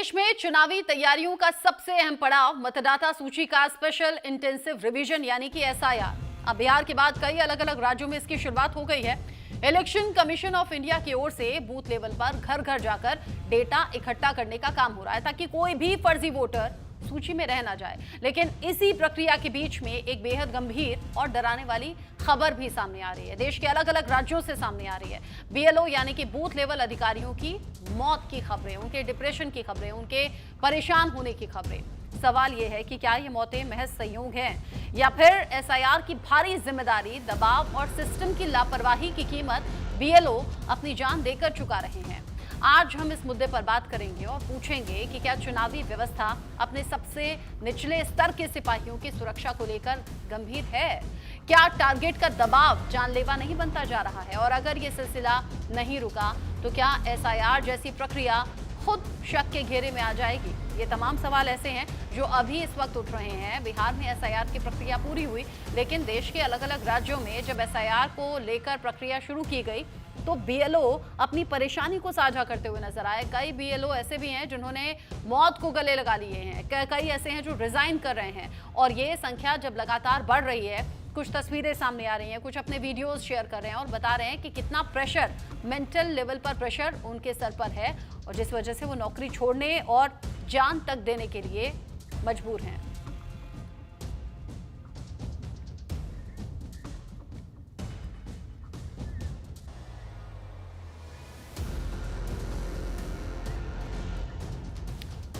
देश में चुनावी तैयारियों का सबसे अहम पड़ाव मतदाता सूची का स्पेशल इंटेंसिव रिवीजन यानी कि एसआईआर। अब बिहार के बाद कई अलग अलग राज्यों में इसकी शुरुआत हो गई है। इलेक्शन कमीशन ऑफ इंडिया की ओर से बूथ लेवल पर घर घर जाकर डेटा इकट्ठा करने का काम हो रहा है ताकि कोई भी फर्जी वोटर सूची में रह ना जाए। लेकिन इसी प्रक्रिया के बीच में एक बेहद गंभीर और डराने वाली खबर भी सामने आ रही है। देश के अलग अलग राज्यों से सामने आ रही है। बीएलओ यानी कि बूथ लेवल अधिकारियों की मौत की खबरें, उनके डिप्रेशन की खबरें, उनके परेशान होने की खबरें। सवाल यह है कि क्या ये मौतें महज संयोग हैं या फिर एसआईआर की भारी जिम्मेदारी, दबाव और सिस्टम की लापरवाही की कीमत बीएलओ अपनी जान देकर चुका रहे हैं। आज हम इस मुद्दे पर बात करेंगे और पूछेंगे कि क्या चुनावी व्यवस्था अपने सबसे निचले स्तर के सिपाहियों की सुरक्षा को लेकर गंभीर है? क्या टारगेट का दबाव जानलेवा नहीं बनता जा रहा है? और अगर ये सिलसिला नहीं रुका तो क्या एसआईआर जैसी प्रक्रिया खुद शक के घेरे में आ जाएगी? ये तमाम सवाल ऐसे हैं जो अभी इस वक्त उठ रहे हैं। बिहार में एसआईआर की प्रक्रिया पूरी हुई, लेकिन देश के अलग अलग राज्यों में जब एसआईआर को लेकर प्रक्रिया शुरू की गई तो बीएलओ अपनी परेशानी को साझा करते हुए नजर आए। कई बीएलओ ऐसे भी हैं जिन्होंने मौत को गले लगा लिए हैं, कई ऐसे हैं जो रिजाइन कर रहे हैं और ये संख्या जब लगातार बढ़ रही है, कुछ तस्वीरें सामने आ रही हैं, कुछ अपने वीडियोस शेयर कर रहे हैं और बता रहे हैं कि कितना प्रेशर, मेंटल लेवल पर प्रेशर उनके सर पर है और जिस वजह से वो नौकरी छोड़ने और जान तक देने के लिए मजबूर हैं।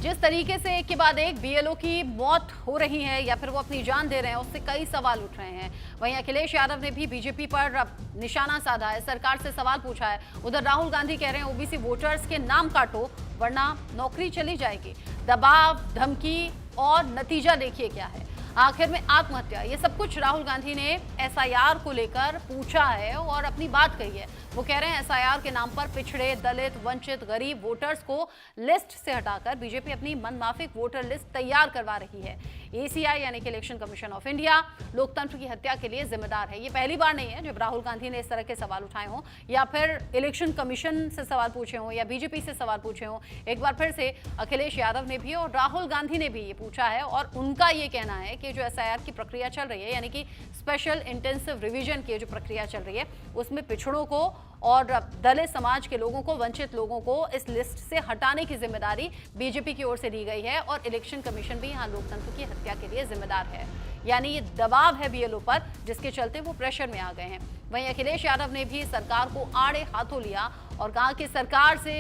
जिस तरीके से एक के बाद एक बीएलओ की मौत हो रही है या फिर वो अपनी जान दे रहे हैं, उससे कई सवाल उठ रहे हैं। वहीं अखिलेश यादव ने भी बीजेपी पर निशाना साधा है, सरकार से सवाल पूछा है। उधर राहुल गांधी कह रहे हैं ओबीसी वोटर्स के नाम काटो वरना नौकरी चली जाएगी। दबाव, धमकी और नतीजा देखिए क्या है। आखिर में आत्महत्या, ये सब कुछ राहुल गांधी ने एसआईआर को लेकर पूछा है और अपनी बात कही है। वो कह रहे हैं एसआईआर के नाम पर पिछड़े, दलित, वंचित, गरीब वोटर्स को लिस्ट से हटाकर बीजेपी अपनी मनमाफिक वोटर लिस्ट तैयार करवा रही है। एसीआई यानी कि इलेक्शन कमीशन ऑफ इंडिया लोकतंत्र की हत्या के लिए जिम्मेदार है। ये पहली बार नहीं है जब राहुल गांधी ने इस तरह के सवाल उठाए हों या फिर इलेक्शन कमीशन से सवाल पूछे हों या बीजेपी से सवाल पूछे हों। एक बार फिर से अखिलेश यादव ने भी और राहुल गांधी ने भी ये पूछा है और उनका ये कहना है कि जो एसआईआर की प्रक्रिया चल रही है यानी कि स्पेशल इंटेंसिव रिवीजन की जो प्रक्रिया चल रही है उसमें पिछड़ों को और दलित समाज के लोगों को, वंचित लोगों को इस लिस्ट से हटाने की जिम्मेदारी बीजेपी की ओर से दी गई है और इलेक्शन कमीशन भी यहां लोकतंत्र की हत्या के लिए जिम्मेदार है। यानी ये दबाव है बीएलओ पर जिसके चलते वो प्रेशर में आ गए हैं। वहीं अखिलेश यादव ने भी सरकार को आड़े हाथों लिया और कहा कि सरकार से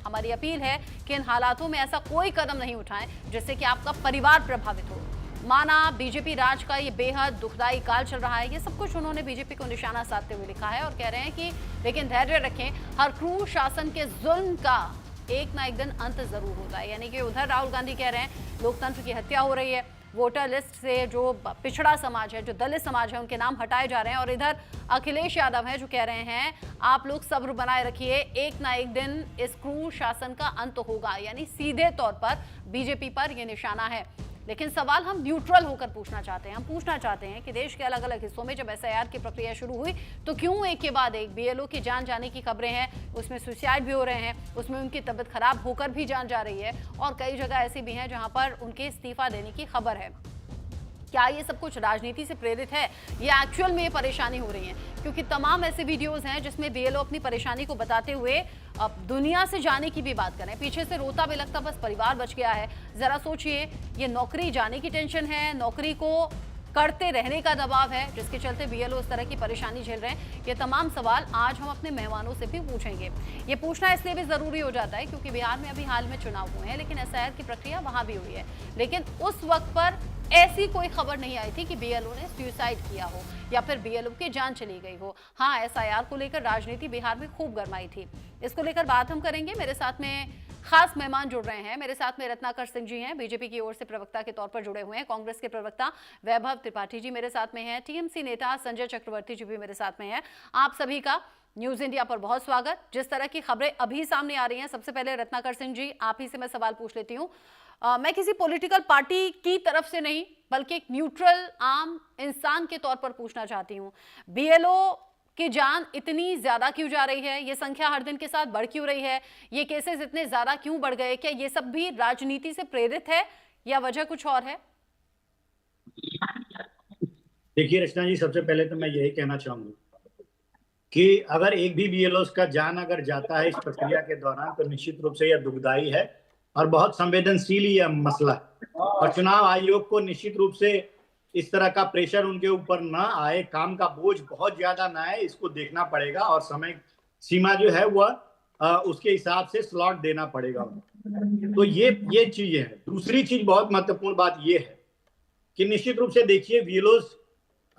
हमारी अपील है कि इन हालातों में ऐसा कोई कदम नहीं उठाएं जिससे कि आपका परिवार प्रभावित हो। माना बीजेपी राज का ये बेहद दुखदाई काल चल रहा है, ये सब कुछ उन्होंने बीजेपी को निशाना साधते हुए लिखा है और कह रहे हैं कि लेकिन धैर्य रखें, हर क्रूर शासन के जुल्म का एक ना एक दिन अंत जरूर होता है। यानी कि उधर राहुल गांधी कह रहे हैं लोकतंत्र की हत्या हो रही है, वोटर लिस्ट से जो पिछड़ा समाज है, जो दलित समाज है, उनके नाम हटाए जा रहे हैं और इधर अखिलेश यादव हैं जो कह रहे हैं आप लोग सब्र बनाए रखिए, एक ना एक दिन इस क्रूर शासन का अंत होगा। यानी सीधे तौर पर बीजेपी पर यह निशाना है। लेकिन सवाल हम न्यूट्रल होकर पूछना चाहते हैं। हम पूछना चाहते हैं कि देश के अलग अलग हिस्सों में जब एसआईआर की प्रक्रिया शुरू हुई तो क्यों एक के बाद एक बीएलओ की जान जाने की खबरें हैं, उसमें सुसाइड भी हो रहे हैं, उसमें उनकी तबीयत खराब होकर भी जान जा रही है और कई जगह ऐसी भी हैं जहां पर उनके इस्तीफा देने की खबर है। क्या ये सब कुछ राजनीति से प्रेरित है या एक्चुअल में ये परेशानी हो रही है? क्योंकि तमाम ऐसे वीडियोस हैं जिसमें बीएलओ अपनी परेशानी को बताते हुए अब दुनिया से जाने की भी बात करें, पीछे से रोता भी लगता बस परिवार बच गया है। जरा सोचिए, ये नौकरी जाने की टेंशन है, नौकरी को करते रहने का दबाव है जिसके चलते बीएलओ इस तरह की परेशानी झेल रहे हैं। ये तमाम सवाल आज हम अपने मेहमानों से भी पूछेंगे। ये पूछना इसलिए भी जरूरी हो जाता है क्योंकि बिहार में अभी हाल में चुनाव हुए हैं, लेकिन एसआईआर की प्रक्रिया वहां भी हुई है। लेकिन उस वक्त पर ऐसी कोई खबर नहीं आई थी कि बीएलओ ने सुसाइड किया हो या फिर बीएलओ की जान चली गई हो। हाँ, एसआईआर को लेकर राजनीति बिहार में खूब गरमाई थी। इसको लेकर बात हम करेंगे। मेरे साथ में खास मेहमान जुड़ रहे हैं। मेरे साथ में रत्नाकर सिंह जी हैं, बीजेपी की ओर से प्रवक्ता के तौर पर जुड़े हुए हैं। कांग्रेस के प्रवक्ता वैभव त्रिपाठी जी मेरे साथ में हैं। टीएमसी नेता संजय चक्रवर्ती जी भी मेरे साथ में हैं। आप सभी का न्यूज इंडिया पर बहुत स्वागत। जिस तरह की खबरें अभी सामने आ रही हैं, सबसे पहले रत्नाकर सिंह जी आप ही से मैं सवाल पूछ लेती हूँ। मैं किसी पॉलिटिकल पार्टी की तरफ से नहीं बल्कि एक न्यूट्रल आम इंसान के तौर पर पूछना चाहती हूँ, बीएलओ कि जान इतनी ज्यादा क्यों जा रही है, ये संख्या हर दिन के साथ बढ़ क्यों रही है, ये केसेस इतने ज्यादा क्यों बढ़ गए? क्या ये सब भी राजनीति से प्रेरित है या वजह कुछ और है? देखिए रचना जी, सबसे पहले तो मैं यही कहना चाहूंगा कि अगर एक भी बीएलओ का जान अगर जाता है इस प्रक्रिया के दौरान तो निश्चित रूप से यह दुखदाई है और बहुत संवेदनशील यह मसला है। और चुनाव आयोग को निश्चित रूप से इस तरह का प्रेशर उनके ऊपर ना आए, काम का बोझ बहुत ज्यादा ना आए, इसको देखना पड़ेगा और समय सीमा जो है वह उसके हिसाब से स्लॉट देना पड़ेगा। तो ये चीजें हैं। दूसरी चीज, बहुत महत्वपूर्ण बात यह है कि निश्चित रूप से देखिए बीएलओ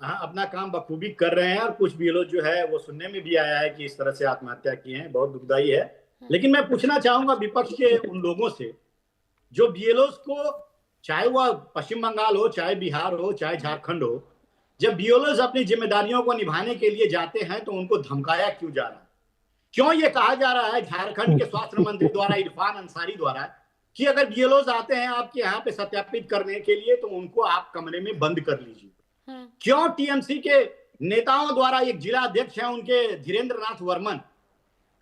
अपना काम बखूबी कर रहे हैं और कुछ बीएलओ जो है वो सुनने में भी आया है कि इस तरह से आत्महत्या की है, बहुत दुखदाई है। लेकिन मैं पूछना चाहूंगा विपक्ष के उन लोगों से जो बीएलओ को, चाहे वह पश्चिम बंगाल हो, चाहे बिहार हो, चाहे झारखंड हो, जब बीएलओ अपनी जिम्मेदारियों को निभाने के लिए जाते हैं तो उनको धमकाया क्यों जा रहा है? क्यों ये कहा जा रहा है झारखंड के स्वास्थ्य मंत्री द्वारा, इरफान अंसारी द्वारा, कि अगर बीएलओ आते हैं आपके यहाँ पे सत्यापित करने के लिए तो उनको आप कमरे में बंद कर लीजिए? क्यों टीएमसी के नेताओं द्वारा, एक जिला अध्यक्ष हैं उनके धीरेन्द्र नाथ वर्मन,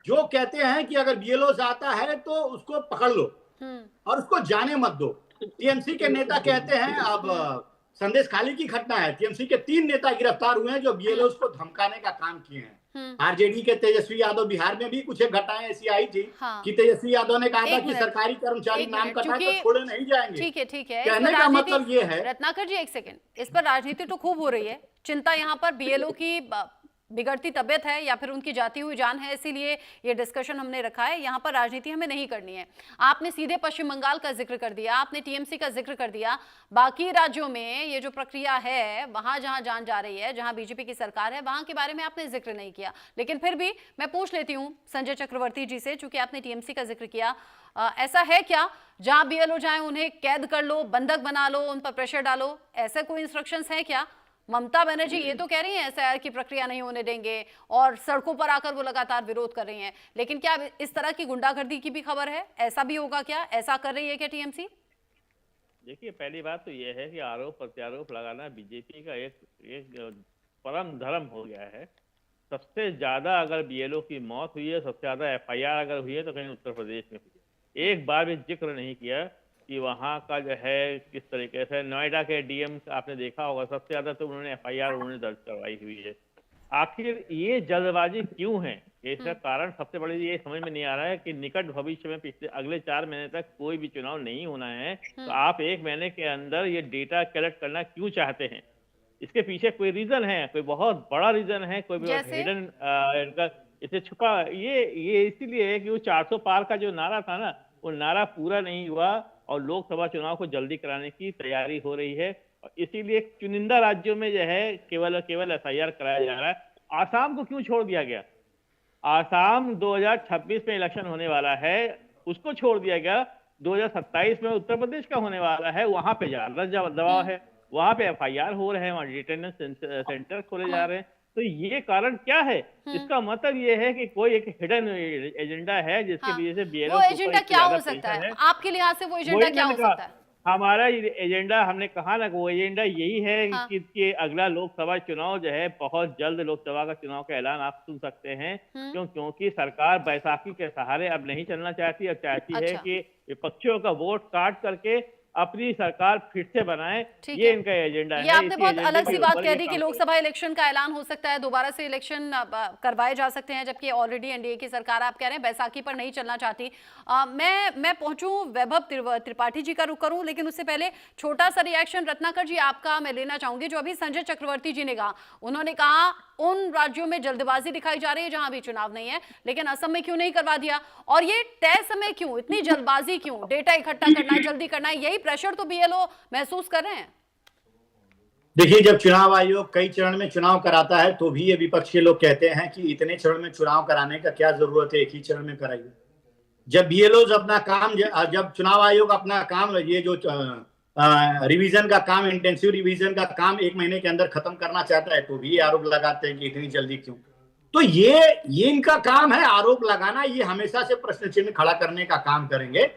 जो कहते हैं कि अगर बीएलओ आता है तो उसको पकड़ लो और उसको जाने मत दो। टीएमसी के नेता कहते हैं, अब संदेश खाली की घटना है, टीएमसी के 3 नेता गिरफ्तार हुए हैं जो बीएलओ को धमकाने का काम किए हैं। आरजेडी के तेजस्वी यादव, बिहार में भी कुछ एक घटनाएं ऐसी आई थी कि तेजस्वी यादव ने कहा था कि सरकारी कर्मचारी नाम कटा तो छोड़े नहीं जाएंगे। ठीक है। कहने का मतलब ये है। रत्नाकर जी, एक सेकंड, इस पर राजनीति तो खूब हो रही है, चिंता यहाँ पर बीएलओ की बिगड़ती तबियत है या फिर उनकी जाती हुई जान है, इसीलिए ये डिस्कशन हमने रखा है। यहाँ पर राजनीति हमें नहीं करनी है। आपने सीधे पश्चिम बंगाल का जिक्र कर दिया, आपने टीएमसी का जिक्र कर दिया, बाकी राज्यों में ये जो प्रक्रिया है, वहां जहां जान जा रही है, जहां बीजेपी की सरकार है, वहां के बारे में आपने जिक्र नहीं किया। लेकिन फिर भी मैं पूछ लेती हूँ संजय चक्रवर्ती जी से, चूंकि आपने टीएमसी का जिक्र किया, ऐसा है क्या जहां बीएलओ जाए उन्हें कैद कर लो, बंधक बना लो, उन पर प्रेशर डालो, ऐसे कोई इंस्ट्रक्शंस है क्या? ममता बनर्जी ये तो कह रही हैं एसआईआर की प्रक्रिया नहीं होने देंगे और सड़कों पर आकर वो लगातार विरोध कर रही हैं, लेकिन क्या इस तरह की गुंडागर्दी की भी खबर है? ऐसा भी होगा क्या? ऐसा कर रही है क्या टीएमसी? देखिए, पहली बात तो ये है कि आरोप प्रत्यारोप लगाना बीजेपी का एक परम धर्म हो गया है। सबसे ज्यादा अगर बीएलओ की मौत हुई है, सबसे ज्यादा एफआईआर अगर हुई है तो कहीं उत्तर प्रदेश में हुई है। एक बार भी जिक्र नहीं किया कि वहाँ का जो है किस तरीके से, नोएडा के डीएम आपने देखा होगा, सबसे ज्यादा तो उन्होंने एफआईआर उन्होंने दर्ज करवाई हुई है। आखिर ये जल्दबाजी क्यों है? इसका कारण सबसे बड़ी ये समझ में नहीं आ रहा है कि निकट भविष्य में पिछले अगले 4 महीने तक कोई भी चुनाव नहीं होना है, तो आप 1 महीने के अंदर ये डेटा कलेक्ट करना क्यों चाहते हैं? इसके पीछे कोई रीजन है, कोई बहुत बड़ा रीजन है, कोई हिडन इनका इसे छुपा, ये इसीलिए है कि वो 400 पार का जो नारा था ना, वो नारा पूरा नहीं हुआ और लोकसभा चुनाव को जल्दी कराने की तैयारी हो रही है। और इसीलिए चुनिंदा राज्यों में जो है केवल एफआईआर कराया जा रहा है। आसाम को क्यों छोड़ दिया गया? आसाम 2026 में इलेक्शन होने वाला है, उसको छोड़ दिया गया। 2027 में उत्तर प्रदेश का होने वाला है, वहां पे ज्यादा दबाव है, वहां पे एफआईआर हो रहे हैं, वहां डिटेंशन सेंटर खोले जा रहे हैं। तो ये कारण क्या है? इसका मतलब ये है कि कोई एक हिडन एजेंडा है जिसके वजह से बीएलओ, वो एजेंडा क्या हो सकता है आपके लिहाज से? वो एजेंडा क्या हो सकता है? हमारा एजेंडा, हमने कहा ना, वो एजेंडा यही है कि अगला लोकसभा चुनाव जो है, बहुत जल्द लोकसभा का चुनाव का ऐलान आप सुन सकते हैं। क्योंकि सरकार बैसाखी के सहारे अब नहीं चलना चाहती, अब चाहती है कि विपक्षियों का वोट काट करके अपनी सरकार फिर से बनाए, ये इनका एजेंडा है। ये आपने बहुत अलग सी बात कह दी कि लोकसभा इलेक्शन का ऐलान हो सकता है, दोबारा से इलेक्शन करवाए जा सकते हैं, जबकि ऑलरेडी एनडीए की सरकार, आप कह रहे हैं, बैसाखी पर नहीं चलना चाहती। मैं पहुंचूं वैभव त्रिपाठी जी का रुख करूं, लेकिन उससे पहले छोटा सा रिएक्शन रत्नाकर जी आपका मैं लेना चाहूंगी। जो अभी संजय चक्रवर्ती जी ने कहा, उन्होंने कहा उन राज्यों में जल्दबाजी दिखाई जा रही है जहां भी चुनाव नहीं है, लेकिन असम में क्यों नहीं करवा दिया? और ये तय समय क्यों, इतनी जल्दबाजी क्यों? डेटा इकट्ठा करना है, जल्दी करना है, यही प्रेशर तो बीएलओ महसूस कर रहे हैं। देखिए, जब चुनाव आयोग कई चरण में चुनाव कराता है तो भी ये विपक्ष के लोग कहते हैं कि इतने चरण में चुनाव कराने का क्या जरूरत है, एक ही चरण में कराइए। जब बीएलओ अपना काम, जब चुनाव आयोग अपना काम, ये जो रिवीजन का काम, इंटेंसिव रिवीजन का काम 1 महीने के अंदर खत्म करना चाहता है, तो भी आरोप लगाते हैं कि इतनी जल्दी क्यों। तो ये इनका काम है, आरोप लगाना। ये हमेशा से प्रश्न चिन्ह खड़ा करने का काम करेंगे।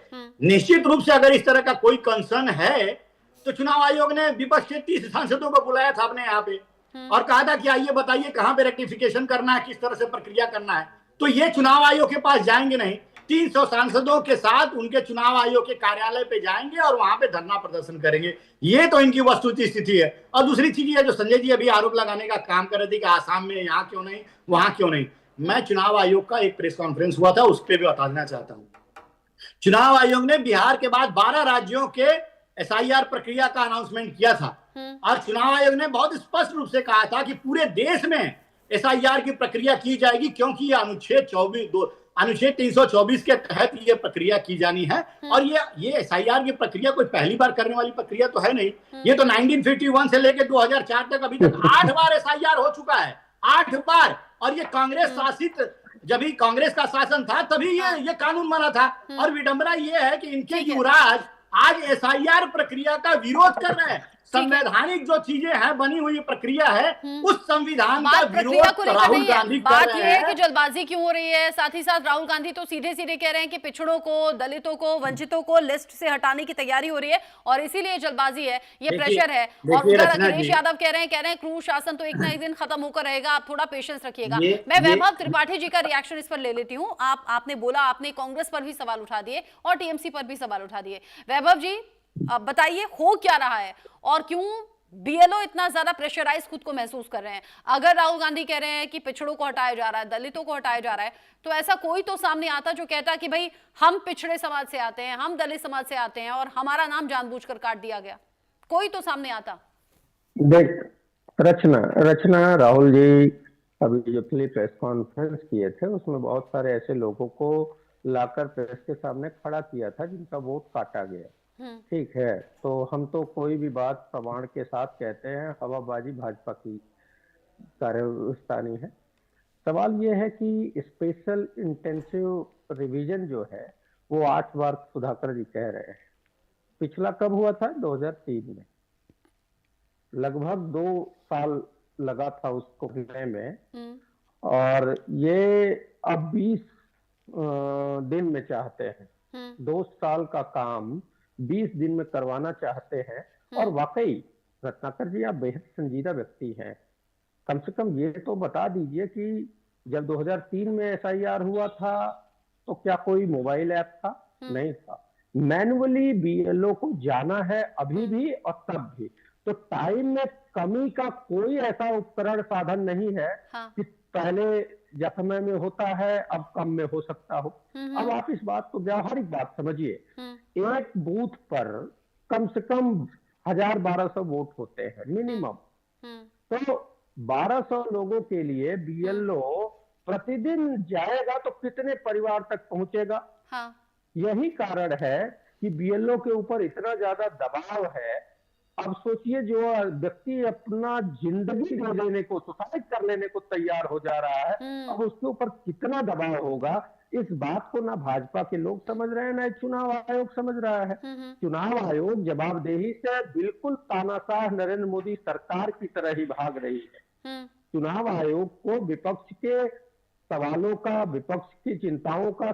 निश्चित रूप से अगर इस तरह का कोई कंसर्न है तो चुनाव आयोग ने विपक्ष के 30 सांसदों को बुलाया था अपने यहाँ पे, और कहा था कि आइए बताइए कहां पे रेक्टिफिकेशन करना है, किस तरह से प्रक्रिया करना है। तो ये चुनाव आयोग के पास जाएंगे नहीं, 300 सांसदों के साथ उनके चुनाव आयोग के कार्यालय पे जाएंगे और वहां पे धरना प्रदर्शन करेंगे। ये तो इनकी वस्तुतः स्थिति है। और दूसरी चीज है जो संजय जी अभी आरोप लगाने का काम कर रहे थे कि आसाम में यहाँ क्यों नहीं, वहां क्यों नहीं। मैं चुनाव आयोग का एक प्रेस कॉन्फ्रेंस हुआ था, उस पर भी बताना चाहता हूँ। चुनाव आयोग ने बिहार के बाद 12 राज्यों के एसआईआर प्रक्रिया का अनाउंसमेंट किया था और चुनाव आयोग ने बहुत स्पष्ट रूप से कहा था कि पूरे देश में एसआईआर की प्रक्रिया की जाएगी, क्योंकि ये अनुच्छेद 324 के तहत ये प्रक्रिया की जानी है। और ये एसआईआर की प्रक्रिया कोई पहली बार करने वाली प्रक्रिया तो है नहीं। ये तो 1951 से लेकर 2004 तक अभी तक 8 बार एसआईआर हो चुका है, 8 बार। और ये कांग्रेस शासित, जब भी कांग्रेस का शासन था तभी ये कानून बना था। और विडंबना ये है कि इनके युवराज आज एसआईआर प्रक्रिया का विरोध कर रहे हैं। संवैधानिक जो चीजें हैं, बनी हुई प्रक्रिया है, उस संविधान का विरोध राहुल गांधी कर बात रहे यह है हैं। कि जल्दबाजी क्यों हो रही है। साथ ही साथ राहुल गांधी तो सीधे सीधे कह रहे हैं कि पिछड़ों को, दलितों को, वंचितों को लिस्ट से हटाने की तैयारी हो रही है और इसीलिए जल्दबाजी है, ये प्रेशर है। और उधर अखिलेश यादव कह रहे हैं क्रूर शासन तो एक ना एक दिन खत्म होकर रहेगा, आप थोड़ा पेशेंस रखिएगा। मैं वैभव त्रिपाठी जी का रिएक्शन इस पर ले लेती हूँ। आपने बोला, आपने कांग्रेस पर भी सवाल उठा दिए और टीएमसी पर भी सवाल उठा दिए। वैभव जी अब बताइए हो क्या रहा है और क्यों बीएलओ इतना ज्यादा प्रेशराइज खुद को महसूस कर रहे हैं। अगर राहुल गांधी कह रहे हैं कि पिछड़ों को हटाया जा रहा है, दलितों को हटाया जा रहा है, तो ऐसा कोई तो सामने आता जो कहता कि भाई हम पिछड़े समाज से आते हैं, हम दलित समाज से आते हैं और हमारा नाम जानबूझकर काट दिया गया। कोई तो सामने आता। देख रचना राहुल जी अभी जो प्रेस कॉन्फ्रेंस किए थे उसमें बहुत सारे ऐसे लोगों को लाकर प्रेस के सामने खड़ा किया था जिनका वोट काटा गया। ठीक है, तो हम तो कोई भी बात प्रमाण के साथ कहते हैं, हवाबाजी भाजपा की कार्यव्यवस्था नहीं है। सवाल यह है कि स्पेशल इंटेंसिव रिवीजन जो है वो 8 बार सुधाकर जी कह रहे हैं। पिछला कब हुआ था? 2003 में। लगभग 2 साल लगा था उसको होने में और ये अब 20 दिन में चाहते हैं। 2 साल का काम 20 दिन में करवाना चाहते हैं। और वाकई रत्नाकर जी आप बेहद संजीदा व्यक्ति हैं, कम से कम ये तो बता दीजिए कि जब 2003 में एसआईआर हुआ था तो क्या कोई मोबाइल ऐप था? नहीं था। मैनुअली बीएलओ को जाना है अभी भी और तब भी। तो टाइम में कमी का कोई ऐसा उपकरण साधन नहीं है कि पहले समय में होता है अब कम में हो सकता हो। अब आप इस बात को व्यावहारिक बात समझिए, एक बूथ पर कम से कम 1000-1200 वोट होते हैं मिनिमम। तो 1200 लोगों के लिए बीएलओ प्रतिदिन जाएगा तो कितने परिवार तक पहुंचेगा? यही कारण है कि बीएलओ के ऊपर इतना ज्यादा दबाव है। अब सोचिए जो व्यक्ति अपना जिंदगी दे देने को, सुसाइड कर लेने को तैयार हो जा रहा है, अब उसके ऊपर कितना दबाव होगा। इस बात को ना भाजपा के लोग समझ रहे हैं ना चुनाव आयोग समझ रहा है। चुनाव आयोग जवाबदेही से बिल्कुल तानाशाह नरेंद्र मोदी सरकार की तरह ही भाग रही है। चुनाव आयोग को विपक्ष के सवालों का, विपक्ष की चिंताओं का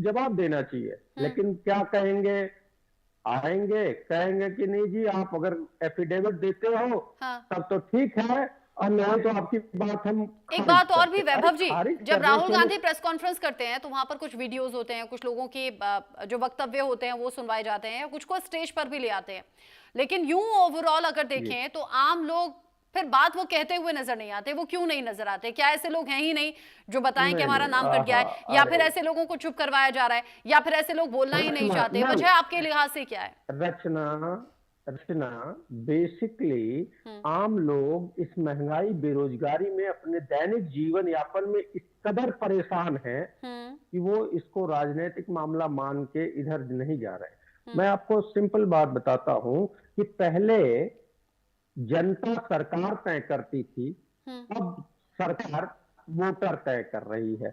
जवाब देना चाहिए। लेकिन क्या कहेंगे? आएंगे कहेंगे कि नहीं जी आप अगर एफिडेविट देते हो तब तो ठीक है और नहीं तो आपकी बात हम। एक बात और भी वैभव जी, जब राहुल गांधी प्रेस कॉन्फ्रेंस करते हैं तो वहां पर कुछ वीडियोस होते हैं, कुछ लोगों के जो वक्तव्य होते हैं वो सुनवाए जाते हैं, कुछ को स्टेज पर भी ले आते हैं। लेकिन यूं ओवरऑल अगर देखें तो आम लोग फिर बात वो कहते हुए नजर नहीं आते। वो क्यों नहीं नजर आते? क्या ऐसे लोग हैं ही नहीं जो बताएं कि हमारा नाम कट गया है, या फिर ऐसे लोगों को चुप करवाया जा रहा है, या फिर ऐसे लोग बोलना ही नहीं चाहते? वजह आपके लिहाज से क्या है? रचना बेसिकली आम लोग इस महंगाई बेरोजगारी में अपने दैनिक जीवन यापन में इस कदर परेशान हैं कि वो इसको राजनीतिक मामला मान के इधर नहीं जा रहे। मैं आपको सिंपल बात बताता हूं कि पहले जनता सरकार तय करती थी, अब सरकार वोटर तय कर रही है।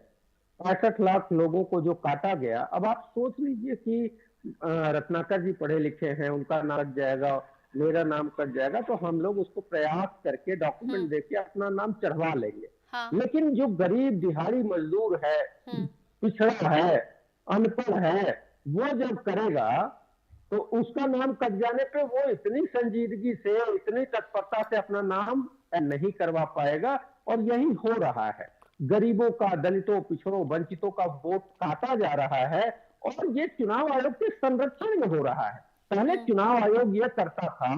65 लाख लोगों को जो काटा गया, अब आप सोच लीजिए कि रत्नाकर जी पढ़े लिखे हैं, उनका नाम कट जाएगा, मेरा नाम कट जाएगा, तो हम लोग उसको प्रयास करके डॉक्यूमेंट देके अपना नाम चढ़वा लेंगे। लेकिन जो गरीब दिहाड़ी मजदूर है, पिछड़ा है, अनपढ़ है, वो जब करेगा तो उसका नाम कट जाने पे वो इतनी संजीदगी से, इतनी तत्परता से अपना नाम नहीं करवा पाएगा, और यही हो रहा है। गरीबों का, दलितों, पिछड़ों, वंचितों का वोट काटा जा रहा है, और ये चुनाव आयोग के संरक्षण में हो रहा है। पहले चुनाव आयोग ये करता था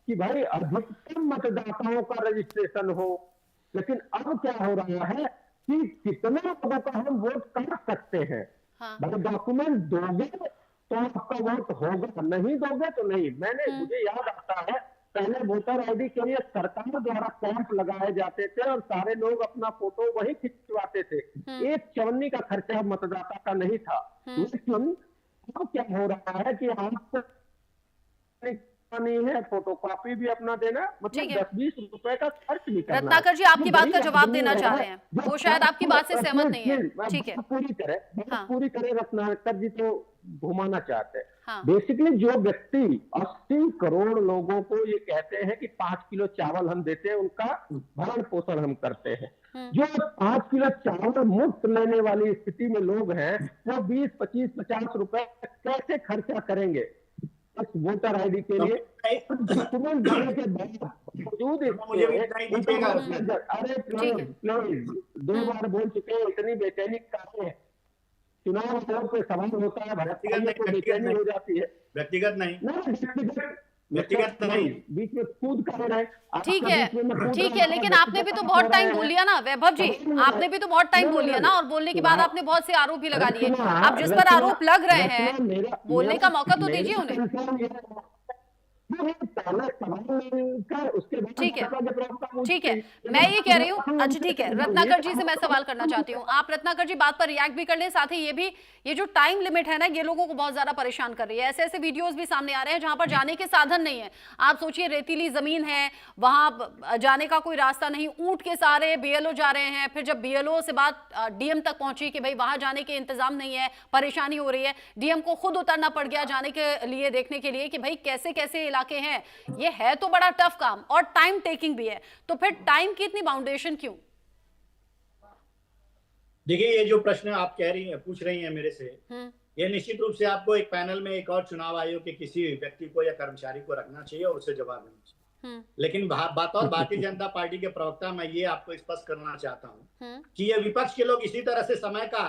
कि भाई अधिकतम मतदाताओं का रजिस्ट्रेशन हो, लेकिन अब क्या हो रहा है कि कितने लोगों का हम वोट कर सकते हैं। भाई डॉक्यूमेंट दोगे तो आपका वोट होगा, नहीं दोगे तो नहीं। मुझे याद आता है पहले वोटर आईडी के लिए सरकार द्वारा कैंप लगाए जाते थे और सारे लोग अपना फोटो वही खिंचवाते थे। एक चवन्नी का खर्चा मतदाता का नहीं था। लेकिन अब क्या हो रहा है कि आपको नहीं है, फोटोकॉपी भी अपना देना, मतलब 10-20 रुपए का खर्च भी करना। रत्नाकर जी आपकी बात का जवाब देना चाह रहे हैं, वो शायद आपकी बात से सहमत नहीं है। ठीक है, पूरी तरह रत्नाकर जी तो घुमाना चाहते हैं। बेसिकली जो व्यक्ति 80 करोड़ लोगों को ये कहते हैं कि 5 किलो चावल हम देते हैं, उनका भरण पोषण हम करते हैं, जो 5 किलो चावल मुफ्त लेने वाली स्थिति में लोग हैं, वो 20, 25, 50 रुपए कैसे खर्चा करेंगे वोटर आईडी के लिए? डॉक्यूमेंट देने के बावजूद अरे प्लीज 2 बार बोल चुके हैं, इतनी बेचैनी काहे है? चुनाव आयोग पे सवाल होता है, भारतीय को बेचैनी हो जाती है। व्यक्तिगत नहीं, व्यक्तिगत नहीं, बीच में कूद कर रहे। ठीक है, लेकिन आपने भी तो बहुत टाइम बोल लिया ना वैभव जी, आपने भी तो बहुत टाइम बोल लिया ना, और बोलने के बाद आपने बहुत से आरोप भी लगा लिए। अब जिस पर आरोप लग रहे हैं बोलने का मौका तो दीजिए उन्हें। ठीक है, मैं ये कह रही हूँ। अच्छा ठीक है, रत्नाकर जी से मैं सवाल करना चाहती हूँ। आप रत्नाकर जी बात पर रिएक्ट भी कर लें, साथ ही ये जो टाइम लिमिट है ना, ये लोगों को बहुत ज्यादा परेशान कर रही है। ऐसे वीडियोस भी सामने आ रहे हैं जहां पर जाने के साधन नहीं है। आप सोचिए, रेतीली जमीन है, वहां जाने का कोई रास्ता नहीं, ऊंट के सहारे बीएलओ जा रहे हैं। फिर जब बीएलओ से बात डीएम तक पहुंची कि भाई वहां जाने के इंतजाम नहीं है, परेशानी हो रही है, डीएम को खुद उतरना पड़ गया जाने के लिए, देखने के लिए कि भाई कैसे कैसे इलाके हैं। ये है तो बड़ा टफ काम और टाइम टेकिंग भी है, तो फिर टाइम की इतनी बाउंडेशन क्यों? देखिए, ये जो प्रश्न आप पूछ रही हैं मेरे से, ये निश्चित रूप से आपको एक पैनल में एक और चुनाव आयोग के किसी व्यक्ति को या कर्मचारी को रखना चाहिए और उससे जवाब देना चाहिए। लेकिन बतौर भारतीय जनता पार्टी के प्रवक्ता मैं ये आपको स्पष्ट करना चाहता हूँ कि ये विपक्ष के लोग इसी तरह से समय का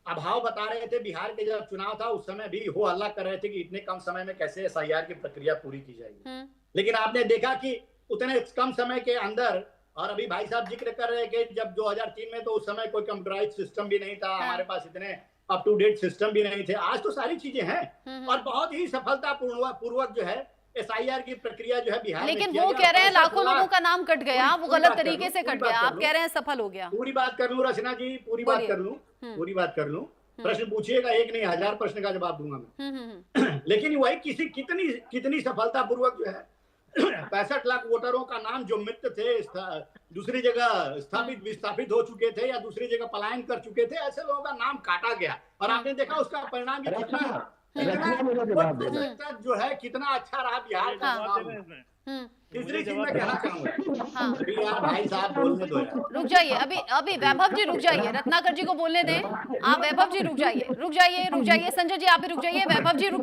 अभाव बता रहे थे। बिहार के जब चुनाव था उस समय भी हो हल्ला कर रहे थे कि इतने कम समय में कैसे एसआईआर की प्रक्रिया पूरी की जाएगी। लेकिन आपने देखा कि उतने कम समय के अंदर, और अभी भाई साहब जिक्र कर रहे हैं कि जब 2003 में तो उस समय कोई कंप्यूटराइज सिस्टम भी नहीं था, हमारे पास इतने अप टू डेट सिस्टम भी नहीं थे। आज तो सारी चीजें हैं और बहुत ही सफलता पूर्वक जो है एसआईआर की प्रक्रिया जो है बिहार में। लेकिन वो कह रहे हैं लाखों लोगों का नाम कट गया, वो गलत तरीके से कट गया, आप कह रहे हैं सफल हो गया। पूरी बात कर लूं रचना जी, पूरी बात कर लूं। प्रश्न पूछिएगा, एक नहीं 1000 प्रश्न का जवाब दूंगा मैं। लेकिन वही कितनी सफलता पूर्वक जो है 65 लाख वोटरों का नाम जो मित्र थे, दूसरी जगह विस्थापित हो चुके थे या दूसरी जगह पलायन कर चुके थे, ऐसे लोगों का नाम काटा गया। और आपने देखा उसका परिणाम जो है कितना अच्छा रहा बिहार का। तीसरी चीज मैं कहना चाहूंगा, भाई साहब बोलने दो यार। रुक जाइए, अभी वैभव जी रुक जाइए, रत्नाकर जी को बोलने दें। आप वैभव जी रुक जाइए, संजय जी आप भी रुक जाइए, वैभव जी रुक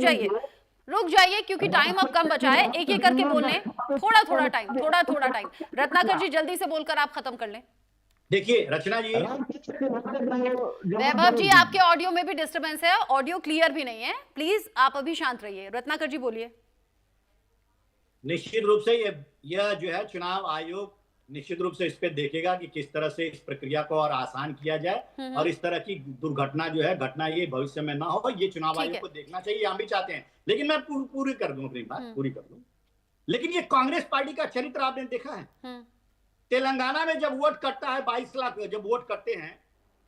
जाइए, क्योंकि टाइम अब कम बचा है। एक एक करके बोल लें, थोड़ा टाइम। रत्नाकर जी जल्दी से बोलकर आप खत्म कर लें। देखिए रचना जी, वैभव जी आपके ऑडियो में भी डिस्टर्बेंस है, ऑडियो क्लियर भी नहीं है, प्लीज आप अभी शांत रहिए। रत्नाकर जी बोलिए। निश्चित रूप से यह जो है चुनाव आयोग निश्चित रूप से इस पे देखेगा कि किस तरह से इस प्रक्रिया को और आसान किया जाए और इस तरह की दुर्घटना जो है घटना ये भविष्य में ना हो, ये चुनाव आयोग को देखना चाहिए, हम भी चाहते हैं। लेकिन मैं पूरी कर दूं अपनी बात, पूरी कर दूं। लेकिन ये कांग्रेस पार्टी का चरित्र आपने देखा है। तेलंगाना में जब वोट कटता है, 22 लाख जब वोट कटते हैं,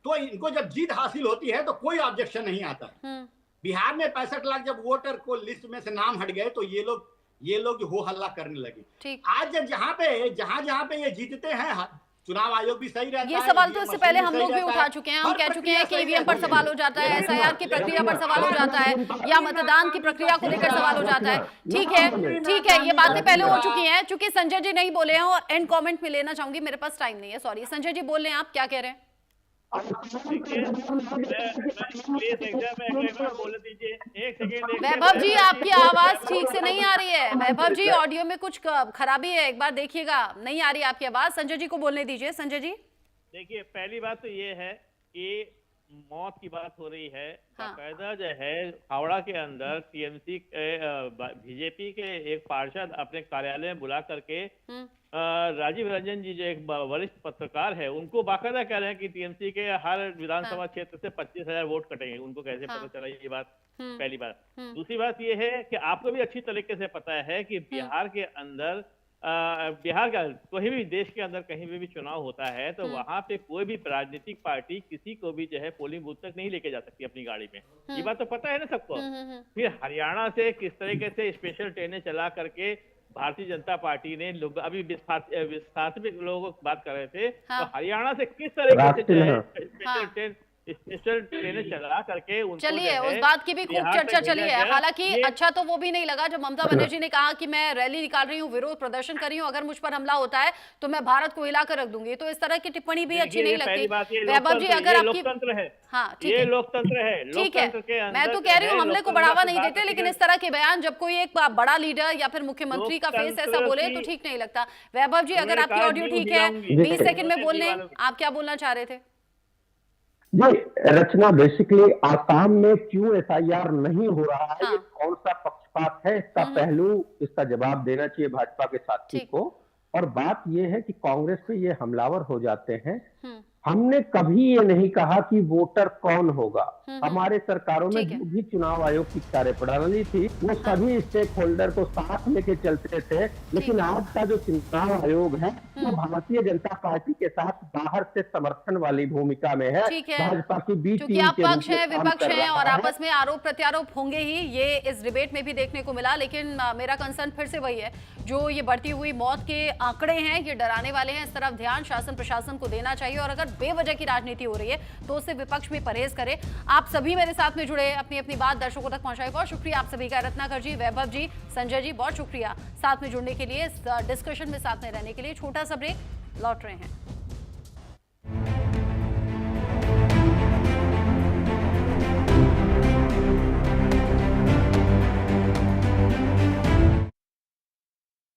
तो इनको जब जीत हासिल होती है तो कोई ऑब्जेक्शन नहीं आता है। बिहार में 65 लाख जब वोटर को लिस्ट में से नाम हट गए तो ये लोग जो हो हल्ला करने लगे। आज जहाँ पे ये जीतते हैं, चुनाव आयोग भी सही रहता है। ये सवाल तो इससे पहले हम लोग भी उठा चुके हैं। हम कह चुके हैं कि ईवीएम पर सवाल हो जाता है, एसआईआर की प्रक्रिया पर सवाल हो जाता है, या मतदान की प्रक्रिया को लेकर सवाल हो जाता है। ठीक है, ये बातें पहले हो चुकी हैं। चूंकि संजय जी नहीं बोले हैं और एंड कमेंट में लेना चाहूंगी, मेरे पास टाइम नहीं है, सॉरी। संजय जी बोल रहे हैं, आप क्या कह रहे हैं? बोलने दीजिए, एक सेकेंड। वैभव जी आपकी आवाज ठीक से नहीं आ रही है। वैभव जी ऑडियो में कुछ खराबी है, एक बार देखिएगा, नहीं आ रही आपकी आवाज। संजय जी को बोलने दीजिए। संजय जी देखिए, पहली बात तो ये है कि मौत की बात हो रही है। बाकायदा जो है हावड़ा के अंदर टीएमसी बीजेपी के एक पार्षद अपने कार्यालय में बुला करके राजीव रंजन जी जो एक वरिष्ठ पत्रकार है, उनको बाकायदा कह रहे हैं कि टीएमसी के हर विधानसभा क्षेत्र से 25,000 वोट कटेंगे। उनको कैसे पता चला ये बात? पहली बात। दूसरी बात ये है कि आपको भी अच्छी तरीके से पता है कि बिहार के अंदर बिहार का कोई भी देश के अंदर कहीं भी चुनाव होता है तो वहां पे कोई भी राजनीतिक पार्टी किसी को भी जो है पोलिंग बूथ तक नहीं लेके जा सकती अपनी गाड़ी में। ये बात तो पता है ना सबको। फिर हरियाणा से किस तरीके से स्पेशल ट्रेनें चला करके भारतीय जनता पार्टी ने लोग अभी विस्थापित लोगों को बात कर रहे थे, तो हरियाणा से किस तरीके से जो है स्पेशल ट्रेनें चला करके उनको चलिए उस बात की भी खूब चर्चा चली है। हालांकि अच्छा तो वो भी नहीं लगा जब ममता बनर्जी ने कहा कि मैं रैली निकाल रही हूँ, विरोध प्रदर्शन कर रही हूँ, अगर मुझ पर हमला होता है तो मैं भारत को हिला कर रख दूंगी। तो इस तरह की टिप्पणी भी अच्छी नहीं लगती। वैभव जी अगर आपकी लोकतंत्र है, हाँ ये लोकतंत्र है, ठीक है, मैं तो कह रही हूँ हमले को बढ़ावा नहीं देते, लेकिन इस तरह के बयान जब कोई एक बड़ा लीडर या फिर मुख्यमंत्री का फेस ऐसा बोले तो ठीक नहीं लगता। वैभव जी अगर आपकी ऑडियो ठीक है 20 सेकंड में बोल लें, आप क्या बोलना चाह रहे थे? जी रचना, बेसिकली आसाम में क्यों एफआईआर नहीं हो रहा है, ये कौन सा पक्षपात है, इसका पहलू, इसका जवाब देना चाहिए भाजपा के साथी को। और बात ये है कि कांग्रेस पे ये हमलावर हो जाते हैं। हमने कभी ये नहीं कहा कि वोटर कौन होगा। हमारे सरकारों में जो भी चुनाव आयोग की कार्यप्रणाली थी वो सभी स्टेक होल्डर को साथ लेके चलते थे, लेकिन आज का जो चुनाव आयोग है वो भारतीय जनता पार्टी के साथ बाहर से समर्थन वाली भूमिका में है। भाजपा की बीच क्योंकि आप पक्ष है विपक्ष है और आपस में आरोप प्रत्यारोप होंगे ही, ये इस डिबेट में भी देखने को मिला। लेकिन मेरा कंसर्न फिर से वही है, जो ये बढ़ती हुई मौत के आंकड़े हैं ये डराने वाले हैं। इस तरफ ध्यान शासन प्रशासन को देना चाहिए और अगर बेवजह की राजनीति हो रही है तो उससे विपक्ष में परहेज करे। आप सभी मेरे साथ में जुड़े, अपनी अपनी बात दर्शकों तक पहुंचाई, बहुत शुक्रिया आप सभी का। रत्नाकर जी, वैभव जी, संजय जी, बहुत शुक्रिया साथ में जुड़ने के लिए, इस डिस्कशन में साथ में रहने के लिए। छोटा सा ब्रेक, लौट रहे हैं।